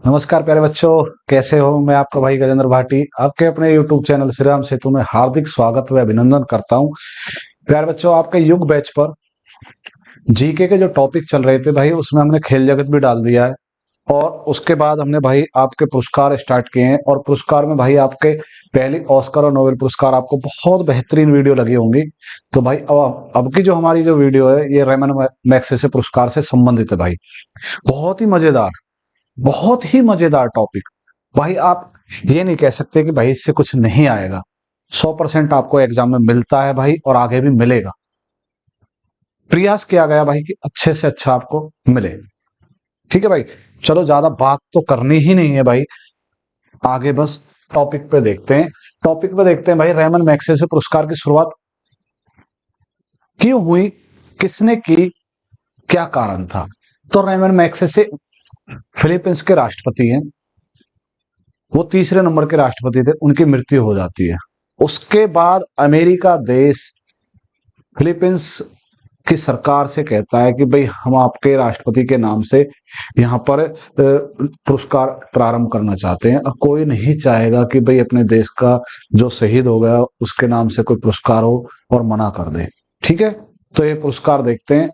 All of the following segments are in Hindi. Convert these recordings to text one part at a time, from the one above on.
नमस्कार प्यारे बच्चों, कैसे हो। मैं आपका भाई गजेंद्र भाटी आपके अपने YouTube चैनल श्री राम सेतु में हार्दिक स्वागत व अभिनंदन करता हूं। प्यारे बच्चों, आपके युग बैच पर जीके के जो टॉपिक चल रहे थे भाई, उसमें हमने खेल जगत भी डाल दिया है। और उसके बाद हमने भाई आपके पुरस्कार स्टार्ट किए हैं, और पुरस्कार में भाई आपके पहली ऑस्कर और नोबेल पुरस्कार आपको बहुत बेहतरीन वीडियो लगी होंगी। तो भाई अब की जो हमारी जो वीडियो है, ये रेमन मैग्सेसे पुरस्कार से संबंधित है भाई। बहुत ही मजेदार, बहुत ही मजेदार टॉपिक। भाई आप ये नहीं कह सकते कि भाई इससे कुछ नहीं आएगा। 100% आपको एग्जाम में मिलता है भाई, और आगे भी मिलेगा। प्रयास किया गया भाई कि अच्छे से अच्छा आपको मिले। ठीक है भाई, चलो ज्यादा बात तो करनी ही नहीं है भाई, आगे बस टॉपिक पे देखते हैं। टॉपिक पे देखते हैं भाई, रेमन मैग्सेसे पुरस्कार की शुरुआत क्यों हुई, किसने की, क्या कारण था। तो रेमन मैग्सेसे फिलीपींस के राष्ट्रपति हैं। वो तीसरे नंबर के राष्ट्रपति थे, उनकी मृत्यु हो जाती है। उसके बाद अमेरिका देश फिलीपींस की सरकार से कहता है कि भाई हम आपके राष्ट्रपति के नाम से यहाँ पर पुरस्कार प्रारंभ करना चाहते हैं, और कोई नहीं चाहेगा कि भाई अपने देश का जो शहीद हो गया उसके नाम से कोई पुरस्कार हो और मना कर दे। ठीक है, तो ये पुरस्कार देखते हैं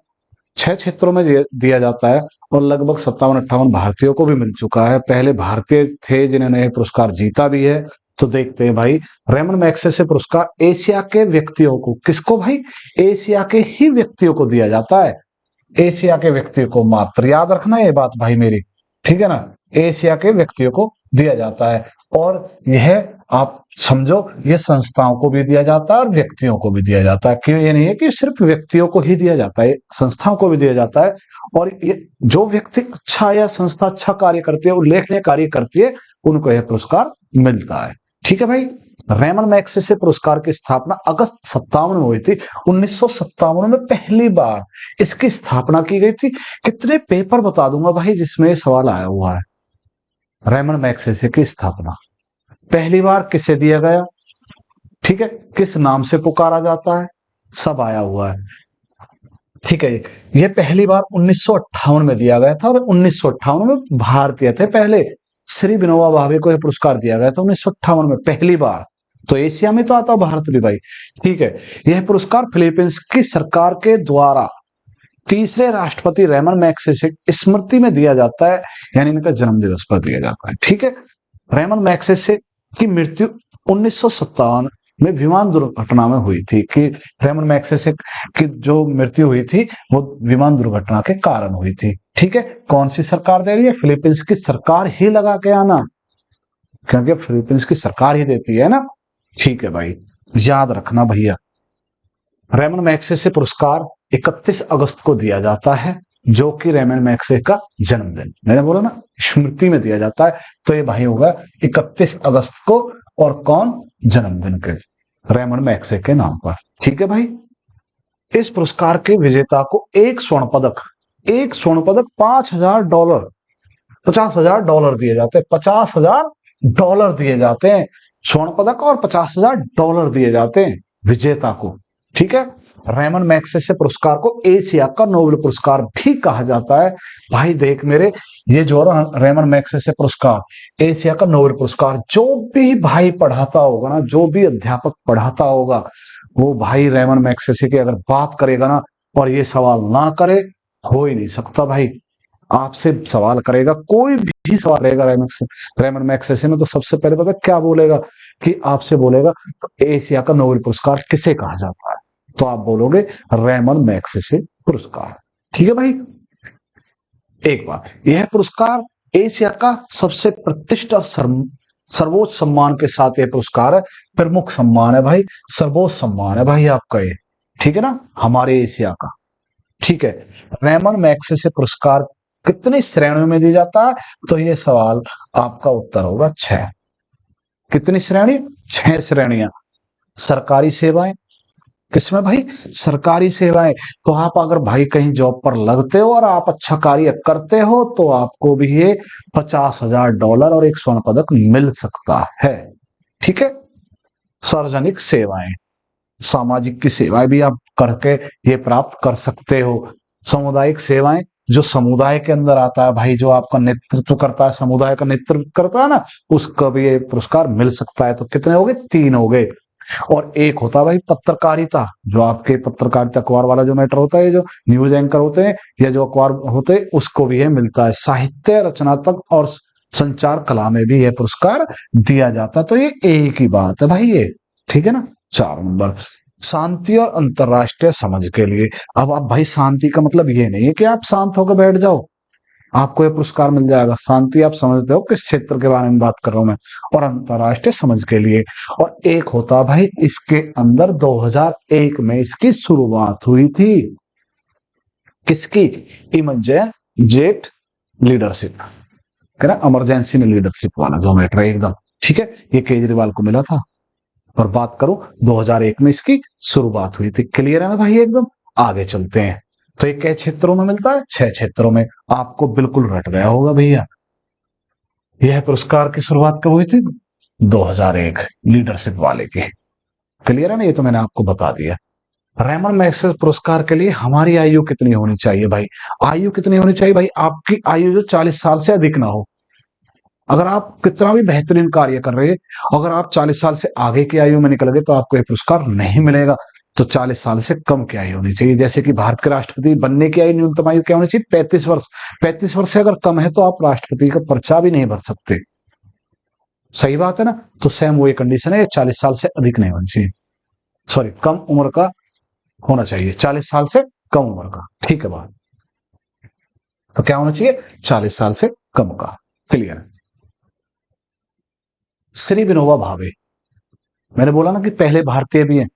6 क्षेत्रों में दिया जाता है, और लगभग 57-58 भारतीयों को भी मिल चुका है। पहले भारतीय थे जिन्होंने ये पुरस्कार जीता भी है। तो देखते हैं भाई, रेमन मैग्सेसे पुरस्कार एशिया के व्यक्तियों को, किसको भाई, एशिया के ही व्यक्तियों को दिया जाता है। एशिया के व्यक्तियों को मात्र, याद रखना ये बात भाई मेरी, ठीक है ना। एशिया के व्यक्तियों को दिया जाता है, और यह आप समझो, ये संस्थाओं को भी दिया जाता है और व्यक्तियों को भी दिया जाता है। क्यों, ये नहीं है कि सिर्फ व्यक्तियों को ही दिया जाता है, संस्थाओं को भी दिया जाता है। और ये जो व्यक्ति अच्छा या संस्था अच्छा कार्य करती है, उल्लेखनीय कार्य करती है, उनको यह पुरस्कार मिलता है। ठीक है भाई, रेमन मैग्सेसे पुरस्कार की स्थापना अगस्त 57 में हुई थी। 1957 में पहली बार इसकी स्थापना की गई थी। कितने पेपर बता दूंगा भाई जिसमें सवाल आया हुआ है। रेमन मैग्सेसे की स्थापना पहली बार किसे दिया गया, ठीक है, किस नाम से पुकारा जाता है, सब आया हुआ है। ठीक है, ये पहली बार 1958 में दिया गया था, और 1958 में भारतीय थे पहले। श्री विनोबा भावे को यह पुरस्कार दिया गया था 1958 में पहली बार। तो एशिया में तो आता भारत भी भाई। ठीक है, यह पुरस्कार फिलीपींस की सरकार के द्वारा तीसरे राष्ट्रपति रेमन मैग्सेसे स्मृति में दिया जाता है, यानी इनका जन्म दिवस पर दिया जाता है। ठीक है, रेमन मैग्सेसे की मृत्यु 1957 में विमान दुर्घटना में हुई थी। कि रेमन मैग्सेसे की जो मृत्यु हुई थी वो विमान दुर्घटना के कारण हुई थी। ठीक है, कौन सी सरकार दे रही है, फिलीपींस की सरकार ही लगा के आना, क्योंकि फिलीपींस की सरकार ही देती है ना। ठीक है भाई, याद रखना भैया, रेमन मैग्सेसे पुरस्कार 31 अगस्त को दिया जाता है, जो कि रेमन मैग्सेसे का जन्मदिन, मैंने बोला ना, स्मृति में दिया जाता है। तो ये भाई होगा 31 अगस्त को, और कौन, जन्मदिन के, रेमन मैग्सेसे के नाम पर। ठीक है भाई, इस पुरस्कार के विजेता को एक स्वर्ण पदक, $5,000, $50,000 दिए जाते हैं। $50,000 दिए जाते हैं, स्वर्ण पदक और $50,000 दिए जाते हैं विजेता को। ठीक है, रेमन मैग्सेसे पुरस्कार को एशिया का नोबेल पुरस्कार भी कहा जाता है। भाई देख मेरे, ये जो रेमन मैग्सेसे पुरस्कार एशिया का नोबेल पुरस्कार, जो भी भाई पढ़ाता होगा ना, जो भी अध्यापक पढ़ाता होगा, वो भाई रेमन मैग्सेसे की अगर बात करेगा ना, और ये सवाल ना करे, हो ही नहीं सकता भाई। आपसे सवाल करेगा, कोई भी सवाल रहेगा रेमन मैग्सेसे में, तो सबसे पहले पता क्या बोलेगा, कि आपसे बोलेगा एशिया का नोबेल पुरस्कार किसे कहा जाता है, तो आप बोलोगे रेमन मैग्सेसे पुरस्कार। ठीक है भाई, एक बार यह पुरस्कार एशिया का सबसे प्रतिष्ठित और सर्वोच्च सम्मान के साथ यह पुरस्कार है, प्रमुख सम्मान है भाई, सर्वोच्च सम्मान है भाई आपका ये। ठीक है ना, हमारे एशिया का। ठीक है, रेमन मैग्सेसे पुरस्कार कितनी श्रेणियों में दिया जाता है, तो ये सवाल आपका उत्तर होगा 6। कितनी श्रेणी, 6 श्रेणियां। सरकारी सेवाएं, किसमें भाई, सरकारी सेवाएं। तो आप अगर भाई कहीं जॉब पर लगते हो और आप अच्छा कार्य करते हो, तो आपको भी ये $50,000 और एक स्वर्ण पदक मिल सकता है। ठीक है, सार्वजनिक सेवाएं, सामाजिक की सेवाएं भी आप करके ये प्राप्त कर सकते हो। सामुदायिक सेवाएं, जो समुदाय के अंदर आता है भाई, जो आपका नेतृत्व करता है, समुदाय का नेतृत्व करता है ना, उसका भी ये पुरस्कार मिल सकता है। तो कितने हो गए? 3 हो गए। और एक होता है भाई पत्रकारिता, जो आपके पत्रकारिता अखबार वाला जो मैटर होता है, जो न्यूज एंकर होते हैं या जो अखबार होते हैं, उसको भी ये मिलता है। साहित्य रचनात्मक और संचार कला में भी यह पुरस्कार दिया जाता है। तो ये एक ही बात है भाई ये, ठीक है ना। 4 नंबर, शांति और अंतरराष्ट्रीय समझ के लिए। अब आप भाई, शांति का मतलब ये नहीं है कि आप शांत होकर बैठ जाओ, आपको ये पुरस्कार मिल जाएगा। शांति आप समझते हो किस क्षेत्र के बारे में बात कर रहा हूं मैं, और अंतरराष्ट्रीय समझ के लिए। और एक होता भाई, इसके अंदर 2001 में इसकी शुरुआत हुई थी। किसकी? इमरजेंट लीडरशिप, है ना, इमरजेंसी में लीडरशिप वाला जो मैटर है एकदम, ठीक है। ये केजरीवाल को मिला था। और बात करूं 2001 में इसकी शुरुआत हुई थी। क्लियर है ना भाई एकदम। आगे चलते हैं। तो ये कई क्षेत्रों में मिलता है? 6 क्षेत्रों में। आपको बिल्कुल रट गया होगा भैया। यह पुरस्कार की शुरुआत कब हुई थी? 2001, लीडरशिप वाले की। क्लियर है ना, ये तो मैंने आपको बता दिया। रेमन मैग्सेसे पुरस्कार के लिए हमारी आयु कितनी होनी चाहिए भाई? आयु कितनी होनी चाहिए भाई? आपकी आयु जो 40 साल से अधिक ना हो। अगर आप कितना भी बेहतरीन कार्य कर रहे हैं, अगर आप 40 साल से आगे की आयु में निकल गए तो आपको ये पुरस्कार नहीं मिलेगा। तो 40 साल से कम की आयु होनी चाहिए। जैसे कि भारत के राष्ट्रपति बनने की आयु, न्यूनतम आयु क्या होनी चाहिए? 35 वर्ष। 35 वर्ष से अगर कम है तो आप राष्ट्रपति का पर्चा भी नहीं भर सकते। सही बात है ना। तो सेम वो कंडीशन है, 40 साल से अधिक नहीं होनी चाहिए, सॉरी कम उम्र का होना चाहिए, 40 साल से कम उम्र का, ठीक है बात। तो क्या होना चाहिए? 40 साल से कम का। क्लियर। श्री विनोबा भावे, मैंने बोला ना कि पहले भारतीय भी हैं।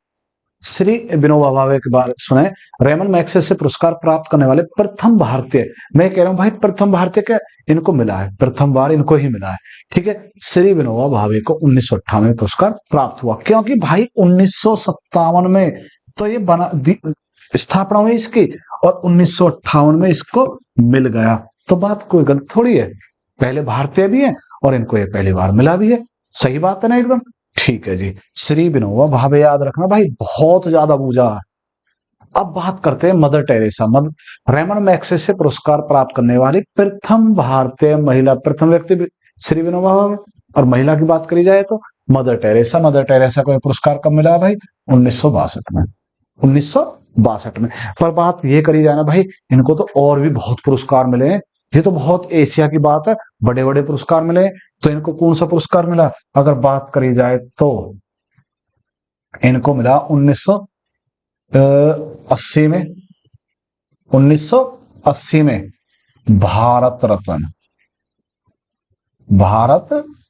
श्री विनोबा भावे के बारे सुने। रेमन मैग्सेसे पुरस्कार प्राप्त करने वाले प्रथम भारतीय, मैं कह रहा हूं भाई प्रथम भारतीय क्या इनको मिला है, प्रथम बार इनको ही मिला है, ठीक है। श्री विनोबा भावे को 1958 में पुरस्कार प्राप्त हुआ, क्योंकि भाई 1957 में तो ये बना स्थापना हुई इसकी, और 1958 में इसको मिल गया। तो बात कोई गलत थोड़ी है, पहले भारतीय भी है और इनको ये पहली बार मिला भी है। सही बात है ना एकदम, ठीक है जी। श्री विनोबा भावे याद रखना भाई, बहुत ज्यादा बूझा है। अब बात करते हैं मदर टेरेसा। रेमन मैग्सेसे पुरस्कार प्राप्त करने वाली प्रथम भारतीय महिला, प्रथम व्यक्ति श्री विनोबा भावे, और महिला की बात करी जाए तो मदर टेरेसा। मदर टेरेसा को पुरस्कार कब मिला भाई? 1962 में। 1962 में। पर बात ये करी जाए ना भाई, इनको तो और भी बहुत पुरस्कार मिले हैं। ये तो बहुत एशिया की बात है, बड़े बड़े पुरस्कार मिले। तो इनको कौन सा पुरस्कार मिला अगर बात करी जाए तो इनको मिला 1980 में। 1980 में भारत रत्न, भारत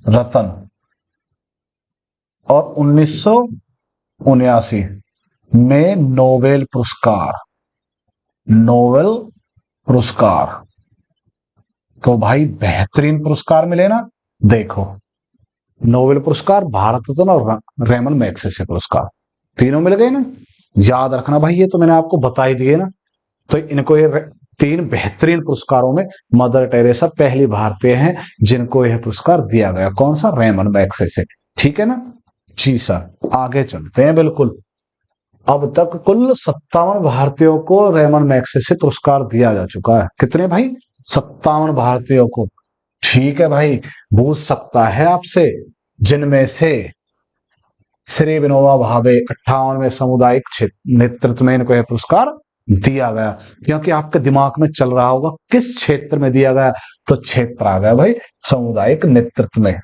रत्न। और 1979 में नोबेल पुरस्कार, नोबेल पुरस्कार। तो भाई बेहतरीन पुरस्कार मिले ना। देखो, नोबेल पुरस्कार, भारत रत्न और रेमन मैग्सेसे पुरस्कार, तीनों मिल गए ना। याद रखना भाई, ये तो मैंने आपको बता ही दिए ना। तो इनको ये 3 बेहतरीन पुरस्कारों में मदर टेरेसा पहली भारतीय हैं जिनको यह पुरस्कार दिया गया। कौन सा? रेमन मैग्सेसे, ठीक है ना जी सर। आगे चलते हैं। बिल्कुल, अब तक कुल 57 भारतीयों को रेमन मैग्सेसे पुरस्कार दिया जा चुका है। कितने भाई? 57 भारतीयों को, ठीक है भाई। पूछ सकता है आपसे, जिनमें से श्री विनोबा भावे 58 में सामुदायिक नेतृत्व में इनको यह पुरस्कार दिया गया, क्योंकि आपके दिमाग में चल रहा होगा किस क्षेत्र में दिया गया, तो क्षेत्र आ गया भाई सामुदायिक नेतृत्व में,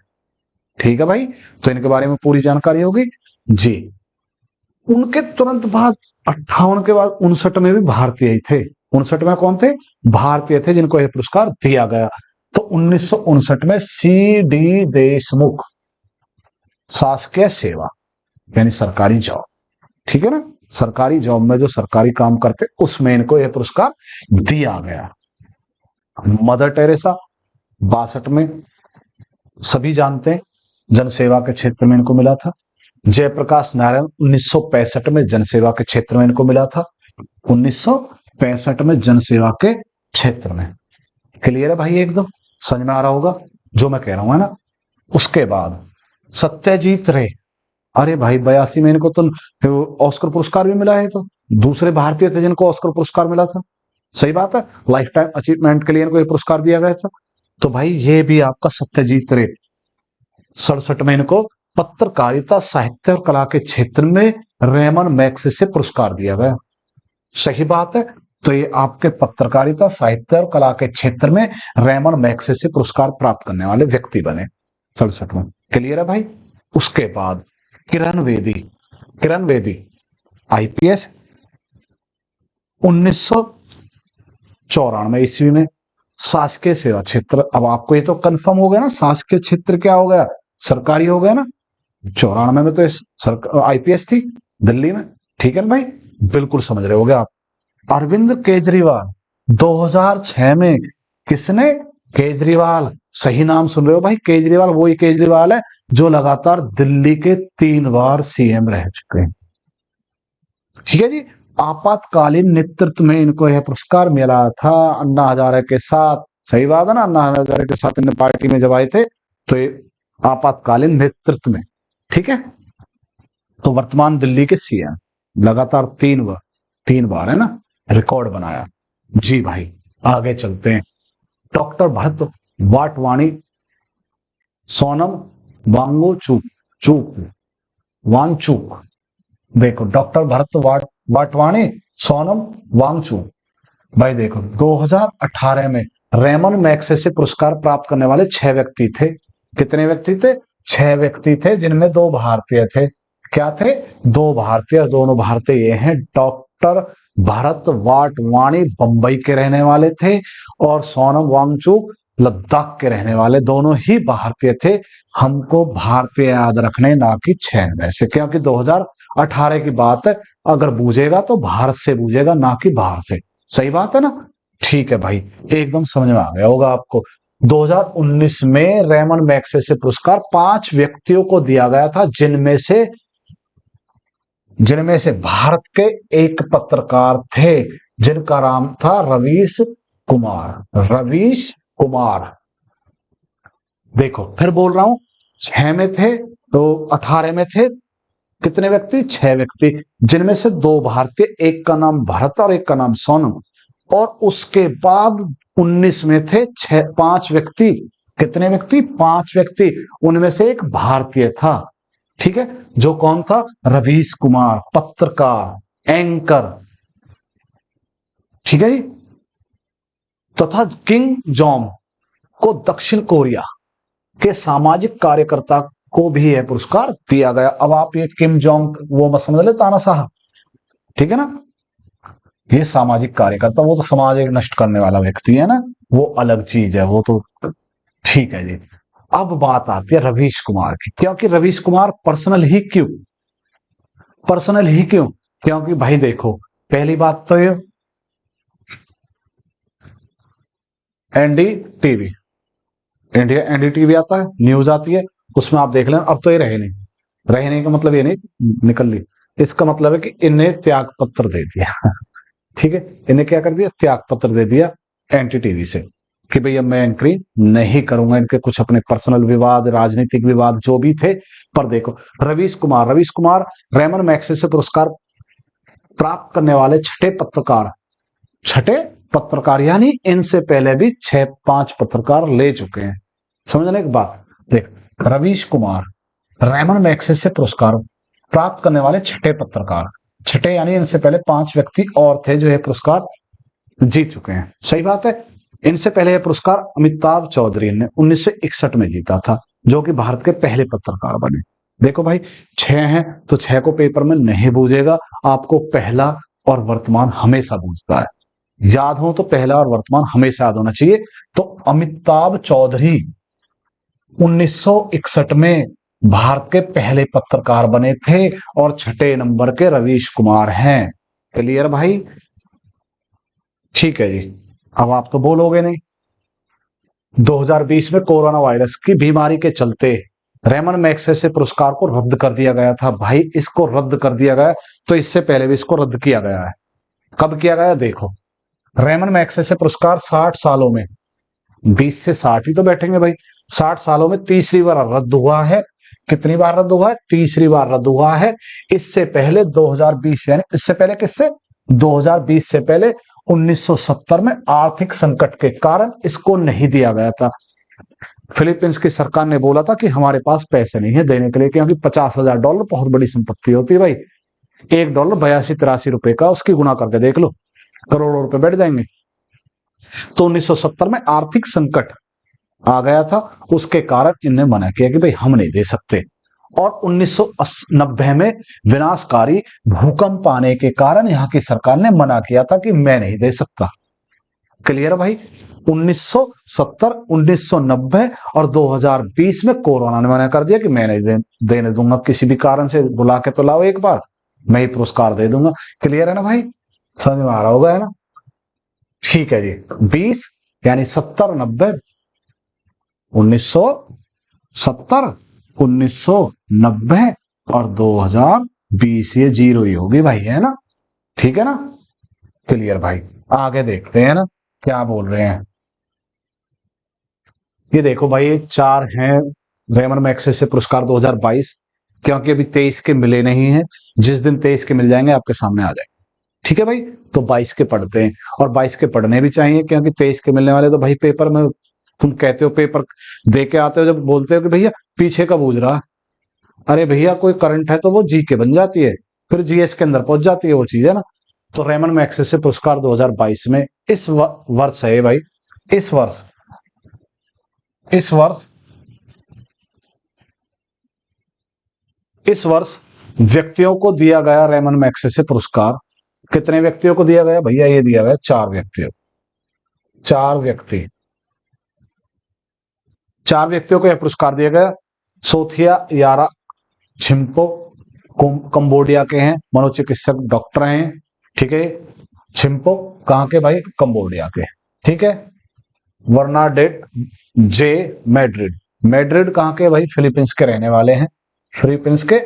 ठीक है भाई। तो इनके बारे में पूरी जानकारी होगी जी। उनके तुरंत बाद 58 के बाद 59 में भी भारतीय ही थे। 59 में कौन थे? भारतीय थे जिनको यह पुरस्कार दिया गया। तो 1959 में सी डी देशमुख, शासकीय सेवा यानी सरकारी जॉब, ठीक है ना, सरकारी जॉब में जो सरकारी काम करते उसमें इनको यह पुरस्कार दिया गया। मदर टेरेसा 62 में, सभी जानते हैं, जनसेवा के क्षेत्र में इनको मिला था। जयप्रकाश नारायण 1965 में जनसेवा के क्षेत्र में इनको मिला था। 1965 में जनसेवा के क्षेत्र में। क्लियर है भाई एकदम, समझ में आ रहा होगा जो मैं कह रहा हूं, है ना। उसके बाद सत्यजीत रे, अरे भाई 82 में इनको तो ऑस्कर पुरस्कार भी मिला है। तो दूसरे भारतीय थे जिनको ऑस्कर पुरस्कार मिला था। सही बात है, लाइफ टाइम अचीवमेंट के लिए इनको ये पुरस्कार दिया गया था। तो भाई ये भी आपका सत्यजीत रे 67 में इनको पत्रकारिता साहित्य और कला के क्षेत्र में रेमन मैग्सेसे पुरस्कार दिया गया। सही बात है, तो ये आपके पत्रकारिता साहित्य और कला के क्षेत्र में रेमन मैग्सेसे पुरस्कार प्राप्त करने वाले व्यक्ति बने 67 में। क्लियर है भाई। उसके बाद किरण बेदी आईपीएस 1994 ईस्वी में शासकीय सेवा क्षेत्र। अब आपको ये तो कंफर्म हो गया ना, शासकीय क्षेत्र क्या हो गया, सरकारी हो गया ना। 94 में तो आईपीएस थी दिल्ली में, ठीक है ना भाई, बिल्कुल समझ रहे होगे आप। अरविंद केजरीवाल 2006 में, किसने, केजरीवाल, सही नाम सुन रहे हो भाई, केजरीवाल वही केजरीवाल है जो लगातार दिल्ली के 3 बार सीएम रह चुके हैं। ठीक है जी। आपातकालीन नेतृत्व में इनको यह पुरस्कार मिला था अन्ना हजारे के साथ। सही बात है ना, अन्ना हजारे के साथ इन्हें पार्टी में जब आए थे तो ये आपातकालीन नेतृत्व में, ठीक है। तो वर्तमान दिल्ली के सीएम लगातार 3 बार है ना, रिकॉर्ड बनाया जी भाई। आगे चलते हैं। डॉक्टर भरत वाटवाणी सोनम वांगचुक। देखो डॉक्टर भरत वाटवाणी सोनम वांगचुक भाई, देखो 2018 में रेमन मैग्सेसे पुरस्कार प्राप्त करने वाले 6 व्यक्ति थे। कितने व्यक्ति थे, 6 व्यक्ति थे, जिनमें 2 भारतीय थे। क्या थे, 2 भारतीय, और दोनों भारतीय ये हैं, डॉक्टर भरत वाटवाणी बंबई के रहने वाले थे और सोनम वांगचुक लद्दाख के रहने वाले, दोनों ही भारतीय थे। हमको भारतीय याद रखने, ना कि 6 में से, क्योंकि 2018 की बात है, अगर बूझेगा तो भारत से बूझेगा, ना कि बाहर से। सही बात है ना, ठीक है भाई, एकदम समझ में आ गया होगा आपको। 2019 में रेमन मैग्सेसे पुरस्कार 5 व्यक्तियों को दिया गया था, जिनमें से भारत के एक पत्रकार थे जिनका नाम था रवीश कुमार। देखो फिर बोल रहा हूं, 6 में थे तो 18 में थे कितने व्यक्ति, 6 व्यक्ति, जिनमें से 2 भारतीय, एक का नाम भरत और एक का नाम सोनम। और उसके बाद 19 में थे 5 व्यक्ति। कितने व्यक्ति, 5 व्यक्ति, उनमें से एक भारतीय था, ठीक है, जो कौन था, रवीश कुमार, पत्रकार, एंकर, ठीक है जी। तथा किम जोंग को दक्षिण कोरिया के सामाजिक कार्यकर्ता को भी यह पुरस्कार दिया गया। अब आप ये किम जोंग वो मत समझ ले तानाशाह, ठीक है ना, ये सामाजिक कार्यकर्ता, वो तो समाज एक नष्ट करने वाला व्यक्ति है ना, वो अलग चीज है, वो तो ठीक है जी। अब बात आती है रवीश कुमार की, क्योंकि रवीश कुमार पर्सनल ही क्यों, क्योंकि भाई देखो, पहली बात तो ये एनडीटीवी आता है, न्यूज आती है, उसमें आप देख लें। अब तो ये रहने का मतलब ये नहीं निकल ली, इसका मतलब है कि इन्हें त्याग पत्र दे दिया ठीक है, इन्हें क्या कर दिया, त्याग पत्र दे दिया एनडीटीवी से कि भैया मैं एंट्री नहीं करूंगा, इनके कुछ अपने पर्सनल विवाद, राजनीतिक विवाद जो भी थे। पर देखो रवीश कुमार रेमन मैग्सेसे पुरस्कार प्राप्त करने वाले छठे पत्रकार, यानी इनसे पहले भी 5 पत्रकार ले चुके हैं। समझने की बात, देख रवीश कुमार रेमन मैग्सेसे पुरस्कार प्राप्त करने वाले 6 पत्रकार, यानी इनसे पहले 5 व्यक्ति और थे जो ये पुरस्कार जीत चुके हैं। सही बात है। इनसे पहले यह पुरस्कार अमिताभ चौधरी ने 1961 में जीता था, जो कि भारत के पहले पत्रकार बने। देखो भाई 6 हैं तो 6 को पेपर में नहीं बूझेगा, आपको पहला और वर्तमान हमेशा बूझता है, याद हो तो पहला और वर्तमान हमेशा याद होना चाहिए। तो अमिताभ चौधरी 1961 में भारत के पहले पत्रकार बने थे और 6 नंबर के रवीश कुमार हैं। क्लियर भाई, ठीक है जी। अब आप तो बोलोगे नहीं, 2020 में कोरोना वायरस की बीमारी के चलते रेमन मैग्सेसे पुरस्कार को रद्द कर दिया गया था। भाई इसको रद्द कर दिया गया, तो इससे पहले भी इसको रद्द किया गया है। कब किया गया, देखो रेमन मैग्सेसे पुरस्कार 60 सालों में, 20 से 60 ही तो बैठेंगे भाई, 60 सालों में तीसरी बार रद्द हुआ है। कितनी बार रद्द हुआ है, तीसरी बार रद्द हुआ है। इससे पहले 2020, यानी इससे पहले किससे, 2020 से पहले 1970 में आर्थिक संकट के कारण इसको नहीं दिया गया था। फिलीपींस की सरकार ने बोला था कि हमारे पास पैसे नहीं है देने के लिए, क्योंकि $50,000 बहुत बड़ी संपत्ति होती है भाई। $1 82-83 का, उसकी गुना करके देख लो, करोड़ों रुपए बैठ जाएंगे। तो 1970 में आर्थिक संकट आ गया था, उसके कारण इनने मना किया कि भाई हम नहीं दे सकते। और 1990 में विनाशकारी भूकंप आने के कारण यहाँ की सरकार ने मना किया था कि मैं नहीं दे सकता। क्लियर है भाई? 1970, 1990 और 2020 में कोरोना ने मना कर दिया कि मैं नहीं देने दूंगा, किसी भी कारण से बुला के तो लाओ एक बार, मैं ही पुरस्कार दे दूंगा। क्लियर है ना भाई? समझ में आ रहा होगा, है ना? ठीक है जी। 20 यानी 70, 90, 1970, 1990 और 2020, ये जीरो ही होगी भाई, है ना? ठीक है ना? क्लियर भाई? आगे देखते हैं ना क्या बोल रहे हैं। ये देखो भाई, 4 हैं रेमन मैग्सेसे पुरस्कार 2022, क्योंकि अभी 23 के मिले नहीं हैं। जिस दिन 23 के मिल जाएंगे आपके सामने आ जाएंगे। ठीक है भाई? तो 22 के पढ़ते हैं, और 22 के पढ़ने भी चाहिए, क्योंकि 23 के मिलने वाले तो भाई पेपर में तुम कहते हो, पेपर दे के आते हो, जब बोलते हो कि भैया पीछे का बूझ रहा, अरे भैया कोई करंट है तो वो जी के बन जाती है, फिर जीएस के अंदर पहुंच जाती है वो चीज, है ना? तो रेमन मैग्सेसे पुरस्कार 2022 में इस वर्ष है भाई, इस वर्ष व्यक्तियों को दिया गया रेमन मैग्सेसे पुरस्कार। कितने व्यक्तियों को दिया गया भैया? ये दिया गया 4 व्यक्तियों, 4 व्यक्तियों को यह पुरस्कार दिया गया। सोथिया यारा छिम्पो कंबोडिया के हैं, मनोचिकित्सक डॉक्टर हैं। ठीक है? छिम्पो कहां के भाई? कंबोडिया के। ठीक है? वर्नाडेट जे मैड्रिड कहां के भाई? फिलीपींस के रहने वाले हैं, फिलीपींस के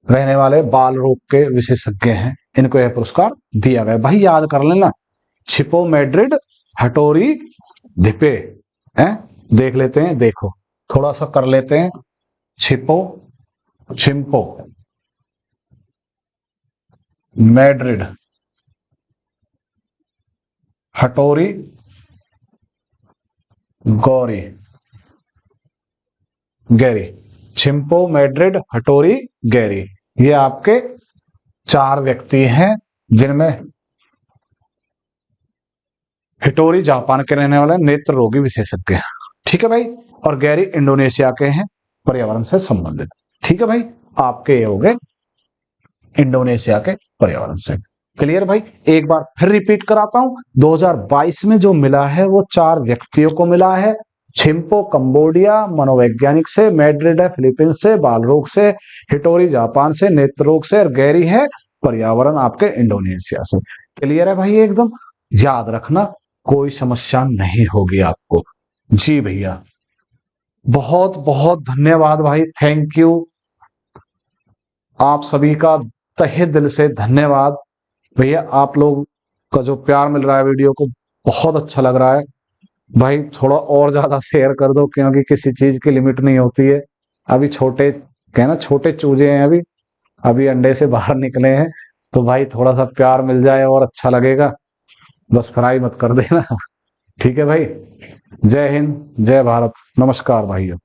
रहने वाले बाल रोग के विशेषज्ञ हैं। इनको यह पुरस्कार दिया गया भाई, याद कर लेना। छिपो मैड्रिड, हटोरी धिपे, हैं? देख लेते हैं, देखो थोड़ा सा कर लेते हैं। छिम्पो मैड्रिड, हटोरी गैरी। छिम्पो मैड्रिड, हटोरी गैरी, ये आपके 4 व्यक्ति हैं, जिनमें हिटोरी जापान के रहने वाले नेत्र रोगी विशेषज्ञ हैं। ठीक है भाई? और गैरी इंडोनेशिया के हैं, पर्यावरण से संबंधित। ठीक है भाई? आपके ये हो गए इंडोनेशिया के पर्यावरण से। क्लियर भाई? एक बार फिर रिपीट कराता हूं, 2022 में जो मिला है वो 4 व्यक्तियों को मिला है। छिम्पो कंबोडिया मनोवैज्ञानिक से, मैड्रिड है फिलीपींस से बाल रोग से, हिटोरी जापान से नेत्र रोग से, और गैरी है पर्यावरण आपके इंडोनेशिया से। क्लियर है भाई? एकदम याद रखना, कोई समस्या नहीं होगी आपको। जी भैया, बहुत बहुत धन्यवाद भाई, थैंक यू। आप सभी का तहे दिल से धन्यवाद भैया। आप लोग का जो प्यार मिल रहा है वीडियो को, बहुत अच्छा लग रहा है भाई। थोड़ा और ज्यादा शेयर कर दो, क्योंकि किसी चीज की लिमिट नहीं होती है। अभी छोटे कहना छोटे चूजे हैं, अभी अंडे से बाहर निकले हैं, तो भाई थोड़ा सा प्यार मिल जाए और अच्छा लगेगा। बस फ्राई मत कर देना। ठीक है भाई? जय हिंद, जय भारत, नमस्कार भाइयों।